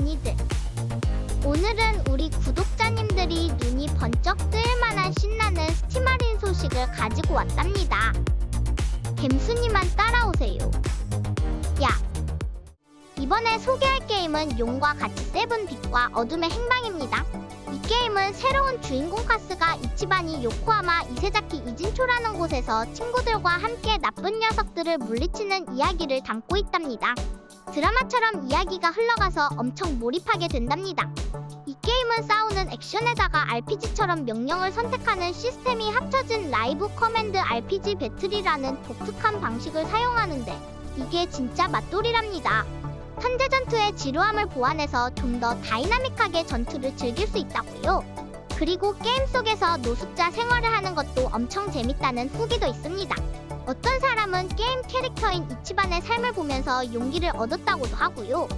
언니들. 오늘은 우리 구독자님들이 눈이 번쩍 뜨일 만한 신나는 스팀 할인 소식을 가지고 왔답니다. 갬순이만 따라오세요. 야! 이번에 소개할 게임은 용과 같이 세븐빛과 어둠의 행방입니다. 이 게임은 새로운 주인공 카스가 이치바니 요코하마 이세자키 이진초라는 곳에서 친구들과 함께 나쁜 녀석들을 물리치는 이야기를 담고 있답니다. 드라마처럼 이야기가 흘러가서 엄청 몰입하게 된답니다. 이 게임은 싸우는 액션에다가 RPG처럼 명령을 선택하는 시스템이 합쳐진 라이브 커맨드 RPG 배틀이라는 독특한 방식을 사용하는데 이게 진짜 맛돌이랍니다. 현재 전투의 지루함을 보완해서 좀 더 다이나믹하게 전투를 즐길 수 있다고요. 그리고 게임 속에서 노숙자 생활을 하는 것도 엄청 재밌다는 후기도 있습니다. 어떤 사람은 게임 캐릭터인 이치반의 삶을 보면서 용기를 얻었다고도 하고요.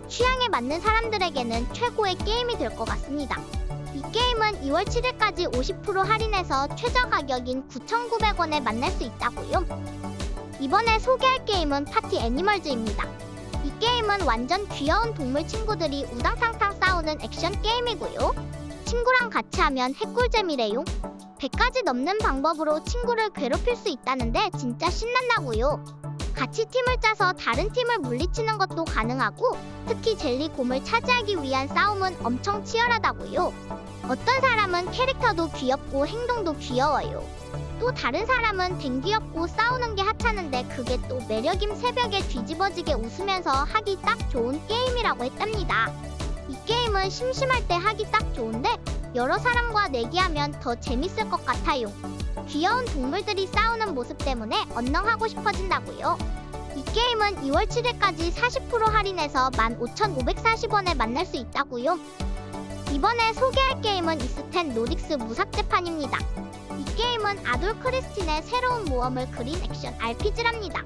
취향에 맞는 사람들에게는 최고의 게임이 될 것 같습니다. 이 게임은 2월 7일까지 50% 할인해서 최저 가격인 9,900원에 만날 수 있다고요. 이번에 소개할 게임은 파티 애니멀즈입니다. 이 게임은 완전 귀여운 동물 친구들이 우당탕탕 싸우는 액션 게임이고요. 친구랑 같이 하면 핵꿀잼이래요. 100가지 넘는 방법으로 친구를 괴롭힐 수 있다는데 진짜 신난다고요. 같이 팀을 짜서 다른 팀을 물리치는 것도 가능하고 특히 젤리곰을 차지하기 위한 싸움은 엄청 치열하다고요. 어떤 사람은 캐릭터도 귀엽고 행동도 귀여워요. 또 다른 사람은 댕귀엽고 싸우는 게 하찮은데 그게 또 매력임. 새벽에 뒤집어지게 웃으면서 하기 딱 좋은 게임이라고 했답니다. 이 게임은 심심할 때 하기 딱 좋은데 여러 사람과 내기하면 더 재밌을 것 같아요. 귀여운 동물들이 싸우는 모습 때문에 언능하고 싶어진다고요. 이 게임은 2월 7일까지 40% 할인해서 15,540원에 만날 수 있다고요. 이번에 소개할 게임은 이스텐 노딕스 무삭제판입니다. 이 게임은 아돌 크리스틴의 새로운 모험을 그린 액션 RPG랍니다.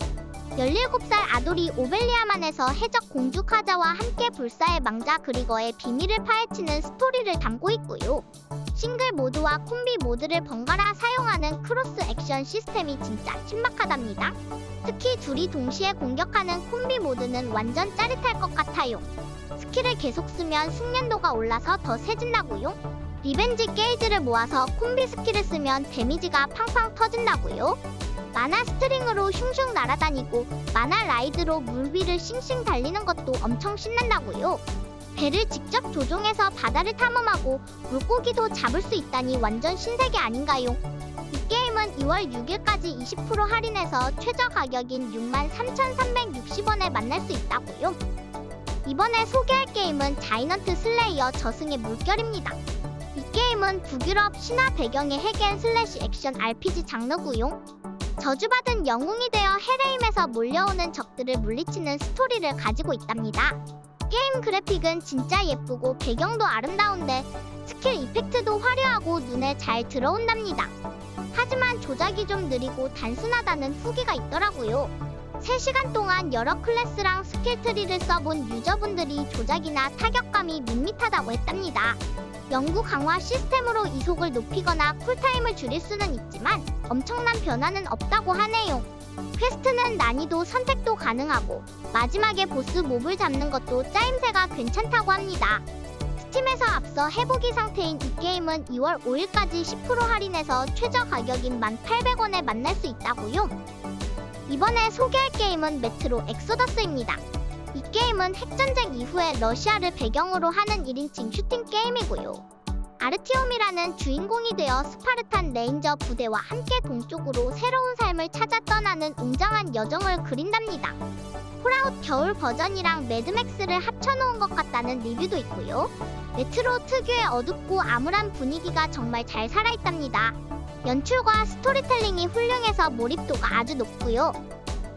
17살 아돌이 오벨리아만에서 해적 공주 카자와 함께 불사의 망자 그리거의 비밀을 파헤치는 스토리를 담고 있고요. 싱글 모드와 콤비 모드를 번갈아 사용하는 크로스 액션 시스템이 진짜 신박하답니다. 특히 둘이 동시에 공격하는 콤비 모드는 완전 짜릿할 것 같아요. 스킬을 계속 쓰면 숙련도가 올라서 더 세진다고요. 리벤지 게이지를 모아서 콤비 스킬을 쓰면 데미지가 팡팡 터진다고요. 만화 스트링으로 슝슝 날아다니고 만화 라이드로 물 위를 싱싱 달리는 것도 엄청 신난다고요. 배를 직접 조종해서 바다를 탐험하고 물고기도 잡을 수 있다니 완전 신세계 아닌가요? 이 게임은 2월 6일까지 20% 할인해서 최저 가격인 63,360원에 만날 수 있다고요. 이번에 소개할 게임은 자이넌트 슬레이어 저승의 물결입니다. 이 게임은 북유럽 신화 배경의 핵앤슬래시 액션 RPG 장르고요. 저주받은 영웅이 되어 헬헤임에서 몰려오는 적들을 물리치는 스토리를 가지고 있답니다. 게임 그래픽은 진짜 예쁘고 배경도 아름다운데 스킬 이펙트도 화려하고 눈에 잘 들어온답니다. 하지만 조작이 좀 느리고 단순하다는 후기가 있더라고요. 3시간 동안 여러 클래스랑 스킬 트리를 써본 유저분들이 조작이나 타격감이 밋밋하다고 했답니다. 연구 강화 시스템으로 이속을 높이거나 쿨타임을 줄일 수는 있지만 엄청난 변화는 없다고 하네요. 퀘스트는 난이도 선택도 가능하고 마지막에 보스 몹을 잡는 것도 짜임새가 괜찮다고 합니다. 스팀에서 앞서 해보기 상태인 이 게임은 2월 5일까지 10% 할인해서 최저 가격인 1,800원에 만날 수 있다고요. 이번에 소개할 게임은 메트로 엑소더스입니다. 이 게임은 핵전쟁 이후에 러시아를 배경으로 하는 1인칭 슈팅 게임이고요. 아르티옴이라는 주인공이 되어 스파르탄 레인저 부대와 함께 동쪽으로 새로운 삶을 찾아 떠나는 웅장한 여정을 그린답니다. 폴아웃 겨울 버전이랑 매드맥스를 합쳐놓은 것 같다는 리뷰도 있고요. 메트로 특유의 어둡고 암울한 분위기가 정말 잘 살아있답니다. 연출과 스토리텔링이 훌륭해서 몰입도가 아주 높고요.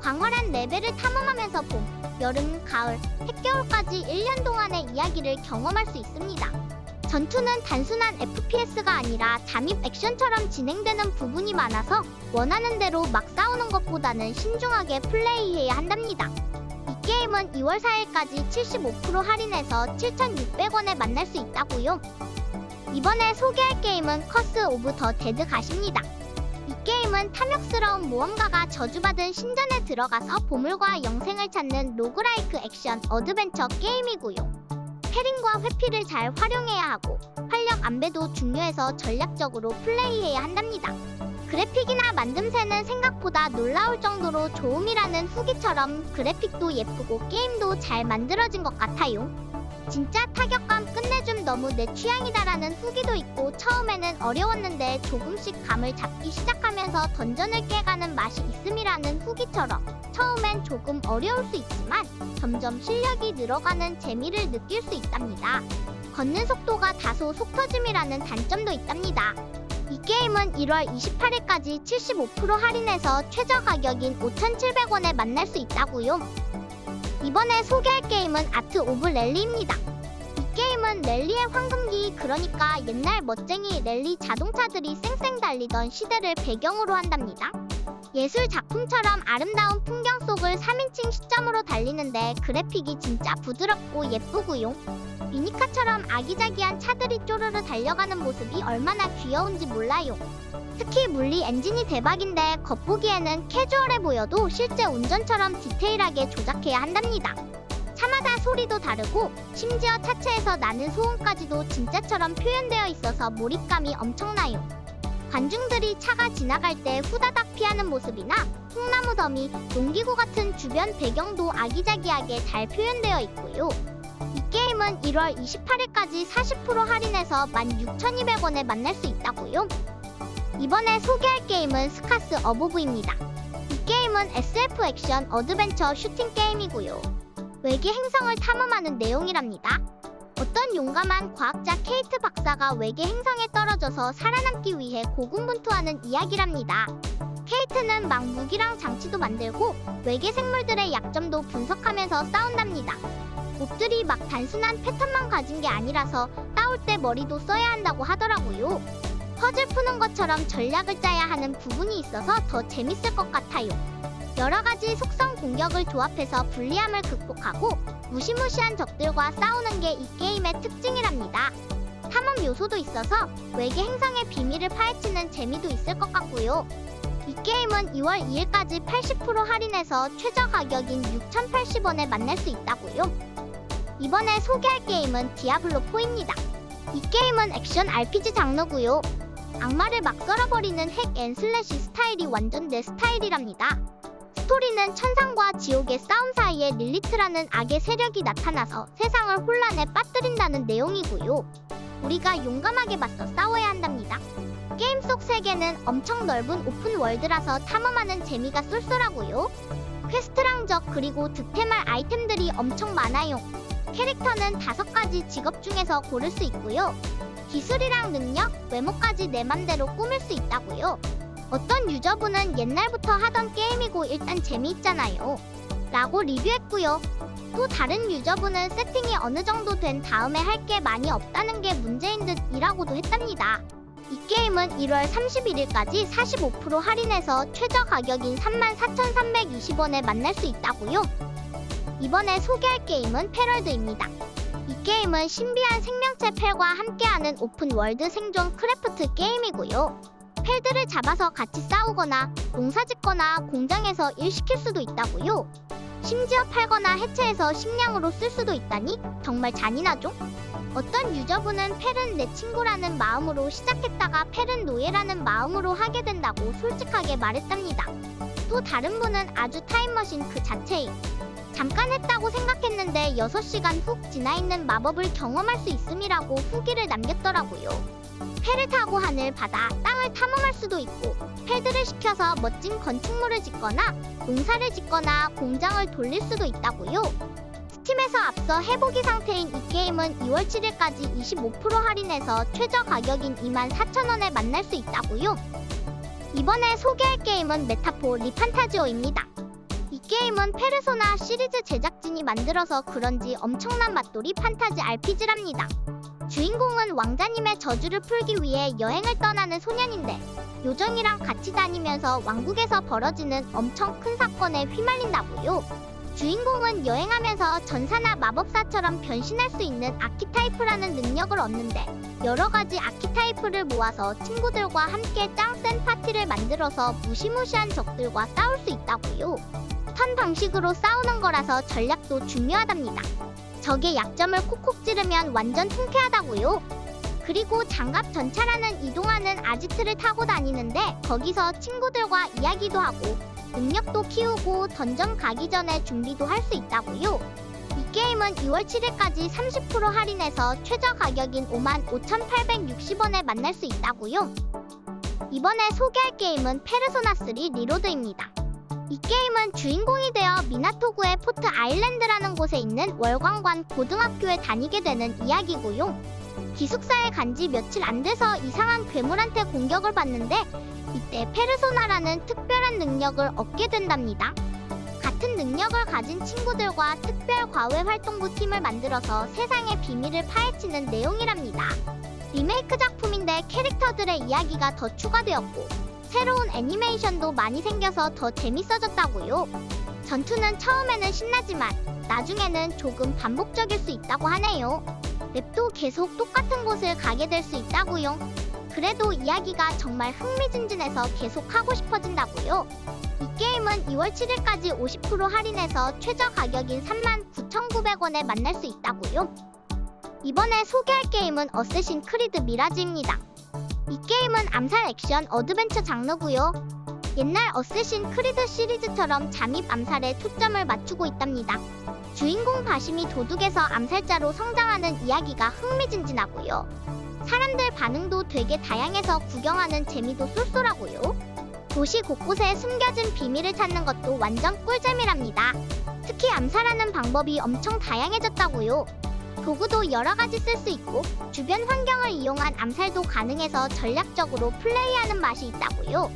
광활한 레벨을 탐험하면서 봄, 여름, 가을, 핵겨울까지 1년 동안의 이야기를 경험할 수 있습니다. 전투는 단순한 FPS가 아니라 잠입 액션처럼 진행되는 부분이 많아서 원하는 대로 막 싸우는 것보다는 신중하게 플레이해야 한답니다. 이 게임은 2월 4일까지 75% 할인해서 7,600원에 만날 수 있다고요. 이번에 소개할 게임은 커스 오브 더 데드 갓입니다. 이 게임은 탐욕스러운 모험가가 저주받은 신전에 들어가서 보물과 영생을 찾는 로그라이크 액션 어드벤처 게임이고요. 캐링과 회피를 잘 활용해야 하고 활력 안배도 중요해서 전략적으로 플레이해야 한답니다. 그래픽이나 만듦새는 생각보다 놀라울 정도로 좋음이라는 후기처럼 그래픽도 예쁘고 게임도 잘 만들어진 것 같아요. 진짜 타격감 끝내줌 너무 내 취향이다라는 후기도 있고 처음에는 어려웠는데 조금씩 감을 잡기 시작하면서 던전을 깨가는 맛이 있음이라는 후기처럼 처음엔 조금 어려울 수 있지만 점점 실력이 늘어가는 재미를 느낄 수 있답니다. 걷는 속도가 다소 속 터짐이라는 단점도 있답니다. 이 게임은 1월 28일까지 75% 할인해서 최저 가격인 5,700원에 만날 수 있다고요. 이번에 소개할 게임은 아트 오브 랠리입니다. 이 게임은 랠리의 황금기, 그러니까 옛날 멋쟁이 랠리 자동차들이 쌩쌩 달리던 시대를 배경으로 한답니다. 예술 작품처럼 아름다운 풍경 속을 3인칭 시점으로 달리는데 그래픽이 진짜 부드럽고 예쁘고요. 미니카처럼 아기자기한 차들이 쪼르르 달려가는 모습이 얼마나 귀여운지 몰라요. 특히 물리 엔진이 대박인데 겉보기에는 캐주얼해 보여도 실제 운전처럼 디테일하게 조작해야 한답니다. 차마다 소리도 다르고 심지어 차체에서 나는 소음까지도 진짜처럼 표현되어 있어서 몰입감이 엄청나요. 관중들이 차가 지나갈 때 후다닥 피하는 모습이나 통나무 더미, 농기구 같은 주변 배경도 아기자기하게 잘 표현되어 있고요. 이 게임은 1월 28일까지 40% 할인해서 16,200원에 만날 수 있다고요. 이번에 소개할 게임은 스카스 어보브입니다. 이 게임은 SF 액션 어드벤처 슈팅 게임이고요. 외계 행성을 탐험하는 내용이랍니다. 어떤 용감한 과학자 케이트 박사가 외계 행성에 떨어져서 살아남기 위해 고군분투하는 이야기랍니다. 케이트는 막 무기랑 장치도 만들고 외계 생물들의 약점도 분석하면서 싸운답니다. 몹들이 막 단순한 패턴만 가진 게 아니라서 싸울 때 머리도 써야 한다고 하더라고요. 퍼즐 푸는 것처럼 전략을 짜야 하는 부분이 있어서 더 재밌을 것 같아요. 여러가지 속성 공격을 조합해서 불리함을 극복하고 무시무시한 적들과 싸우는 게 이 게임의 특징이랍니다. 탐험 요소도 있어서 외계 행성의 비밀을 파헤치는 재미도 있을 것 같고요. 이 게임은 2월 2일까지 80% 할인해서 최저 가격인 6,080원에 만날 수 있다고요. 이번에 소개할 게임은 디아블로4입니다. 이 게임은 액션 RPG 장르고요. 악마를 막 썰어버리는 핵앤슬래시 스타일이 완전 내 스타일이랍니다. 스토리는 천상과 지옥의 싸움 사이에 릴리트라는 악의 세력이 나타나서 세상을 혼란에 빠뜨린다는 내용이고요. 우리가 용감하게 맞서 싸워야 한답니다. 게임 속 세계는 엄청 넓은 오픈월드라서 탐험하는 재미가 쏠쏠하고요. 퀘스트랑 적 그리고 득템할 아이템들이 엄청 많아요. 캐릭터는 5가지 직업 중에서 고를 수 있고요. 기술이랑 능력, 외모까지 내 맘대로 꾸밀 수 있다고요. 어떤 유저분은 옛날부터 하던 게임이고 일단 재미있잖아요 라고 리뷰했고요. 또 다른 유저분은 세팅이 어느 정도 된 다음에 할 게 많이 없다는 게 문제인 듯 이라고도 했답니다. 이 게임은 1월 31일까지 45% 할인해서 최저 가격인 34,320원에 만날 수 있다고요. 이번에 소개할 게임은 패럴드입니다. 이 게임은 신비한 생명체 펠과 함께하는 오픈월드 생존 크래프트 게임이고요. 펠들을 잡아서 같이 싸우거나 농사짓거나 공장에서 일 시킬 수도 있다고요. 심지어 팔거나 해체해서 식량으로 쓸 수도 있다니 정말 잔인하죠? 어떤 유저분은 펠은 내 친구라는 마음으로 시작했다가 펠은 노예라는 마음으로 하게 된다고 솔직하게 말했답니다. 또 다른 분은 아주 타임머신 그 자체임. 잠깐 했다고 생각했는데 6시간 훅 지나있는 마법을 경험할 수 있음이라고 후기를 남겼더라고요. 펠을 타고 하늘, 바다, 땅을 탐험할 수도 있고 펠들을 시켜서 멋진 건축물을 짓거나 농사를 짓거나 공장을 돌릴 수도 있다고요. 스팀에서 앞서 해보기 상태인 이 게임은 2월 7일까지 25% 할인해서 최저 가격인 24,000원에 만날 수 있다고요. 이번에 소개할 게임은 메타포 리판타지오입니다. 이 게임은 페르소나 시리즈 제작진이 만들어서 그런지 엄청난 맛돌이 판타지 RPG랍니다. 주인공은 왕자님의 저주를 풀기 위해 여행을 떠나는 소년인데 요정이랑 같이 다니면서 왕국에서 벌어지는 엄청 큰 사건에 휘말린다고요. 주인공은 여행하면서 전사나 마법사처럼 변신할 수 있는 아키타이프라는 능력을 얻는데 여러가지 아키타이프를 모아서 친구들과 함께 짱센 파티를 만들어서 무시무시한 적들과 싸울 수 있다고요. 턴 방식으로 싸우는 거라서 전략도 중요하답니다. 적의 약점을 콕콕 찌르면 완전 통쾌하다고요. 그리고 장갑 전차라는 이동하는 아지트를 타고 다니는데 거기서 친구들과 이야기도 하고 능력도 키우고 던전 가기 전에 준비도 할 수 있다고요. 이 게임은 2월 7일까지 30% 할인해서 최저 가격인 55,860원에 만날 수 있다고요. 이번에 소개할 게임은 페르소나 3 리로드입니다. 이 게임은 주인공이 되어 미나토구의 포트 아일랜드라는 곳에 있는 월광관 고등학교에 다니게 되는 이야기고요. 기숙사에 간 지 며칠 안 돼서 이상한 괴물한테 공격을 받는데 이때 페르소나라는 특별한 능력을 얻게 된답니다. 같은 능력을 가진 친구들과 특별 과외 활동부 팀을 만들어서 세상의 비밀을 파헤치는 내용이랍니다. 리메이크 작품인데 캐릭터들의 이야기가 더 추가되었고 새로운 애니메이션도 많이 생겨서 더 재밌어졌다고요. 전투는 처음에는 신나지만 나중에는 조금 반복적일 수 있다고 하네요. 맵도 계속 똑같은 곳을 가게 될 수 있다고요. 그래도 이야기가 정말 흥미진진해서 계속 하고 싶어진다고요. 이 게임은 2월 7일까지 50% 할인해서 최저 가격인 39,900원에 만날 수 있다고요. 이번에 소개할 게임은 어쌔신 크리드 미라지입니다. 이 게임은 암살 액션 어드벤처 장르고요. 옛날 어쌔신 크리드 시리즈처럼 잠입 암살에 초점을 맞추고 있답니다. 주인공 바심이 도둑에서 암살자로 성장하는 이야기가 흥미진진하고요. 사람들 반응도 되게 다양해서 구경하는 재미도 쏠쏠하고요. 도시 곳곳에 숨겨진 비밀을 찾는 것도 완전 꿀잼이랍니다. 특히 암살하는 방법이 엄청 다양해졌다고요. 도구도 여러가지 쓸 수 있고 주변 환경을 이용한 암살도 가능해서 전략적으로 플레이하는 맛이 있다고요.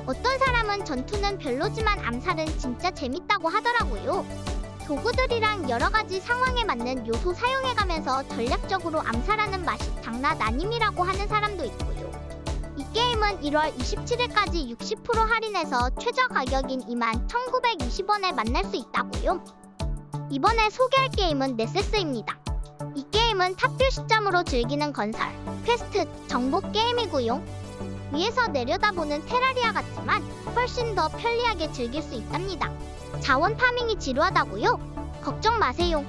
어떤 사람은 전투는 별로지만 암살은 진짜 재밌다고 하더라고요. 도구들이랑 여러가지 상황에 맞는 요소 사용해가면서 전략적으로 암살하는 맛이 장난 아님이라고 하는 사람도 있고요. 이 게임은 1월 27일까지 60% 할인해서 최저 가격인 21,920원에 만날 수 있다고요. 이번에 소개할 게임은 네세스입니다. 이 게임은 탑뷰 시점으로 즐기는 건설, 퀘스트, 정보 게임이고요. 위에서 내려다보는 테라리아 같지만 훨씬 더 편리하게 즐길 수 있답니다. 자원 파밍이 지루하다고요? 걱정 마세요.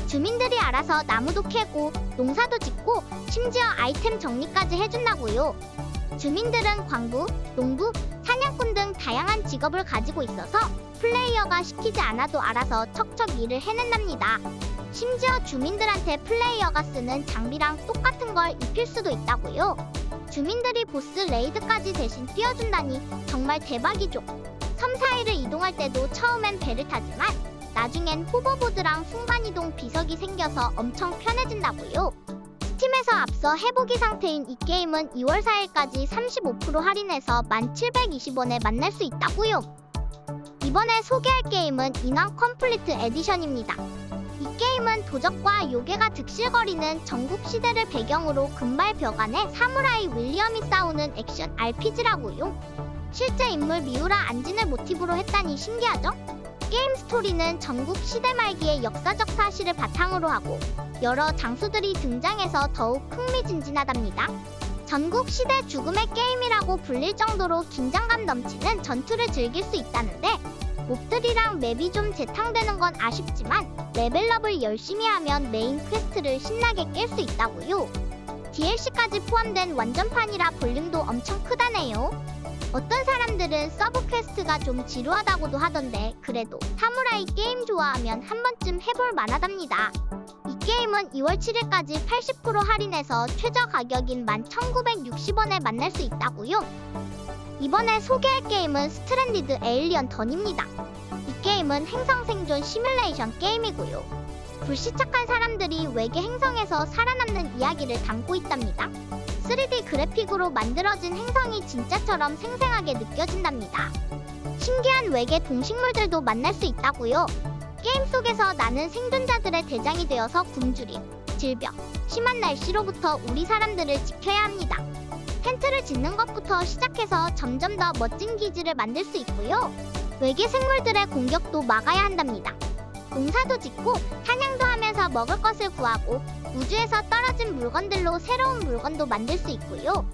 주민들이 알아서 나무도 캐고 농사도 짓고 심지어 아이템 정리까지 해준다고요. 주민들은 광부, 농부, 사냥꾼 등 다양한 직업을 가지고 있어서 플레이어가 시키지 않아도 알아서 척척 일을 해낸답니다. 심지어 주민들한테 플레이어가 쓰는 장비랑 똑같은 걸 입힐 수도 있다고요. 주민들이 보스 레이드까지 대신 띄워준다니 정말 대박이죠. 섬 사이를 이동할 때도 처음엔 배를 타지만 나중엔 호버보드랑 순간이동 비석이 생겨서 엄청 편해진다고요. 스팀에서 앞서 해보기 상태인 이 게임은 2월 4일까지 35% 할인해서 1,720원에 만날 수 있다고요. 이번에 소개할 게임은 인왕 컴플리트 에디션입니다. 이 게임은 도적과 요괴가 득실거리는 전국 시대를 배경으로 금발 벽 안에 사무라이 윌리엄이 싸우는 액션 RPG라고요. 실제 인물 미우라 안진을 모티브로 했다니 신기하죠? 게임 스토리는 전국 시대 말기의 역사적 사실을 바탕으로 하고 여러 장수들이 등장해서 더욱 흥미진진하답니다. 전국 시대 죽음의 게임이라고 불릴 정도로 긴장감 넘치는 전투를 즐길 수 있다는데 몹들이랑 맵이 좀 재탕되는 건 아쉽지만 레벨업을 열심히 하면 메인 퀘스트를 신나게 깰 수 있다고요. DLC까지 포함된 완전판이라 볼륨도 엄청 크다네요. 어떤 사람들은 서브 퀘스트가 좀 지루하다고도 하던데 그래도 사무라이 게임 좋아하면 한 번쯤 해볼 만하답니다. 이 게임은 2월 7일까지 80% 할인해서 최저 가격인 11,960원에 만날 수 있다고요. 이번에 소개할 게임은 스트랜디드 에일리언 던입니다. 이 게임은 행성 생존 시뮬레이션 게임이고요. 불시착한 사람들이 외계 행성에서 살아남는 이야기를 담고 있답니다. 3D 그래픽으로 만들어진 행성이 진짜처럼 생생하게 느껴진답니다. 신기한 외계 동식물들도 만날 수 있다고요. 게임 속에서 나는 생존자들의 대장이 되어서 굶주림, 질병, 심한 날씨로부터 우리 사람들을 지켜야 합니다. 텐트를 짓는 것부터 시작해서 점점 더 멋진 기지를 만들 수 있고요. 외계 생물들의 공격도 막아야 한답니다. 농사도 짓고 사냥도 하면서 먹을 것을 구하고 우주에서 떨어진 물건들로 새로운 물건도 만들 수 있고요.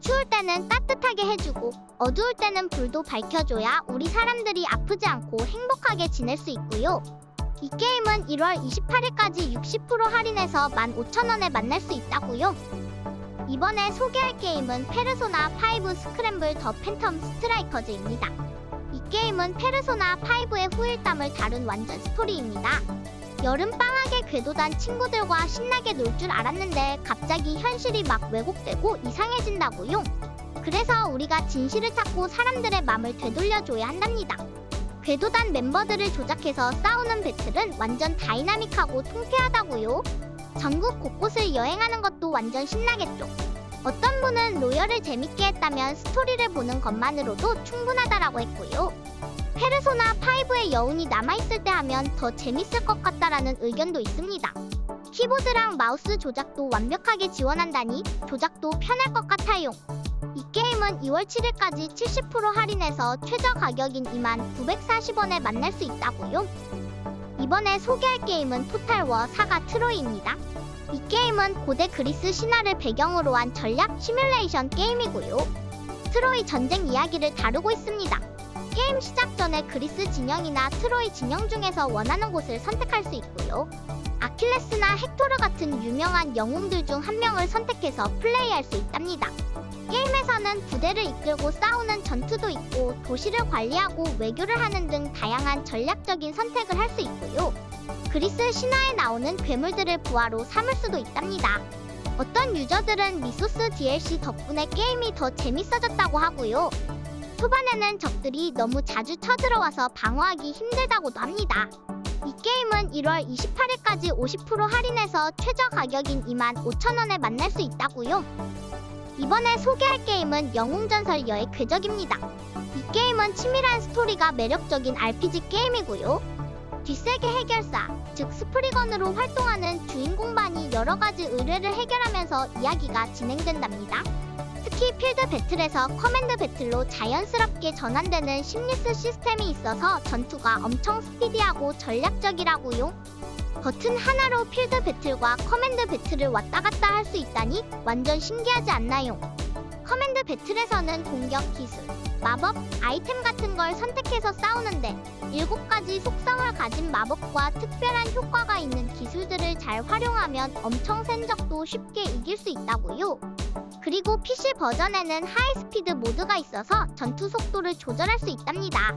추울 때는 따뜻하게 해주고 어두울 때는 불도 밝혀줘야 우리 사람들이 아프지 않고 행복하게 지낼 수 있고요. 이 게임은 1월 28일까지 60% 할인해서 15,000원에 만날 수 있다고요. 이번에 소개할 게임은 페르소나 5 스크램블 더 팬텀 스트라이커즈입니다. 이 게임은 페르소나 5의 후일담을 다룬 완전 스토리입니다. 여름방학에 궤도단 친구들과 신나게 놀 줄 알았는데 갑자기 현실이 막 왜곡되고 이상해진다고요. 그래서 우리가 진실을 찾고 사람들의 맘을 되돌려줘야 한답니다. 궤도단 멤버들을 조작해서 싸우는 배틀은 완전 다이나믹하고 통쾌하다고요. 전국 곳곳을 여행하는 것도 완전 신나겠죠. 어떤 분은 로열을 재밌게 했다면 스토리를 보는 것만으로도 충분하다라고 했고요. 페르소나 5의 여운이 남아있을 때 하면 더 재밌을 것 같다라는 의견도 있습니다. 키보드랑 마우스 조작도 완벽하게 지원한다니 조작도 편할 것 같아요. 이 게임은 2월 7일까지 70% 할인해서 최저 가격인 29,940원에 만날 수 있다고요. 이번에 소개할 게임은 토탈워 사가 트로이입니다. 이 게임은 고대 그리스 신화를 배경으로 한 전략 시뮬레이션 게임이고요. 트로이 전쟁 이야기를 다루고 있습니다. 게임 시작 전에 그리스 진영이나 트로이 진영 중에서 원하는 곳을 선택할 수 있고요. 아킬레스나 헥토르 같은 유명한 영웅들 중 한 명을 선택해서 플레이할 수 있답니다. 게임에서는 부대를 이끌고 싸우는 전투도 있고 도시를 관리하고 외교를 하는 등 다양한 전략적인 선택을 할 수 있고요. 그리스 신화에 나오는 괴물들을 부하로 삼을 수도 있답니다. 어떤 유저들은 미소스 DLC 덕분에 게임이 더 재밌어졌다고 하고요. 초반에는 적들이 너무 자주 쳐들어와서 방어하기 힘들다고도 합니다. 이 게임은 1월 28일까지 50% 할인해서 최저 가격인 25,000원에 만날 수 있다고요. 이번에 소개할 게임은 영웅전설 여의 궤적입니다. 이 게임은 치밀한 스토리가 매력적인 RPG 게임이고요. 뒷세계 해결사, 즉 스프리건으로 활동하는 주인공반이 여러가지 의뢰를 해결하면서 이야기가 진행된답니다. 특히 필드 배틀에서 커맨드 배틀로 자연스럽게 전환되는 심리스 시스템이 있어서 전투가 엄청 스피디하고 전략적이라고요. 버튼 하나로 필드 배틀과 커맨드 배틀을 왔다 갔다 할 수 있다니 완전 신기하지 않나요? 커맨드 배틀에서는 공격 기술, 마법, 아이템 같은 걸 선택해서 싸우는데 7가지 속성을 가진 마법과 특별한 효과가 있는 기술들을 잘 활용하면 엄청 센 적도 쉽게 이길 수 있다고요. 그리고 PC 버전에는 하이스피드 모드가 있어서 전투 속도를 조절할 수 있답니다.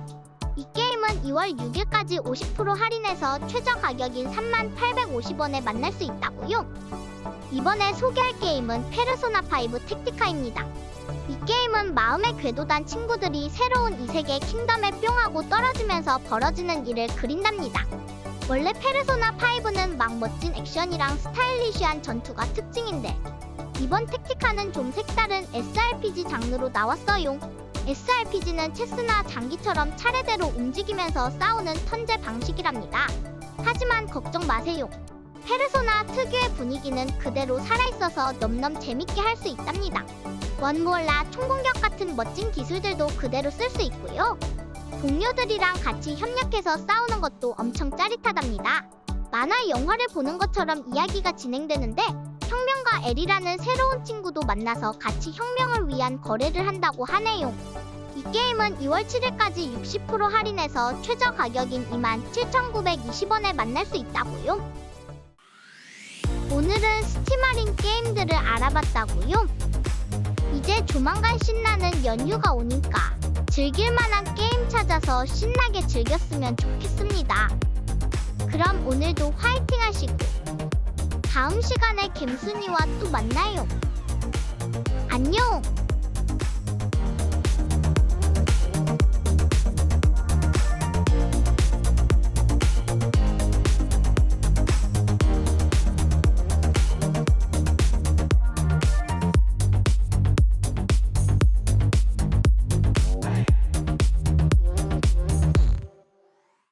이 게임은 2월 6일까지 50% 할인해서 최저 가격인 3850원에 만날 수 있다고요. 이번에 소개할 게임은 페르소나5 택티카입니다. 이 게임은 마음의 궤도단 친구들이 새로운 이세계 킹덤에 뿅 하고 떨어지면서 벌어지는 일을 그린답니다. 원래 페르소나5는 막 멋진 액션이랑 스타일리시한 전투가 특징인데 이번 택티카는 좀 색다른 SRPG 장르로 나왔어요. SRPG는 체스나 장기처럼 차례대로 움직이면서 싸우는 턴제 방식이랍니다. 하지만 걱정 마세요. 페르소나 특유의 분위기는 그대로 살아있어서 넘넘 재밌게 할 수 있답니다. 원무올라 총공격 같은 멋진 기술들도 그대로 쓸 수 있고요. 동료들이랑 같이 협력해서 싸우는 것도 엄청 짜릿하답니다. 만화 영화를 보는 것처럼 이야기가 진행되는데 혁명가 엘이라는 새로운 친구도 만나서 같이 혁명을 위한 거래를 한다고 하네요. 이 게임은 2월 7일까지 60% 할인해서 최저 가격인 27,920원에 만날 수 있다고요. 오늘은 스팀 할인 게임들을 알아봤다고요. 이제 조만간 신나는 연휴가 오니까 즐길만한 게임 찾아서 신나게 즐겼으면 좋겠습니다. 그럼 오늘도 화이팅 하시고 다음 시간에 갬순이와 또 만나요. 안녕!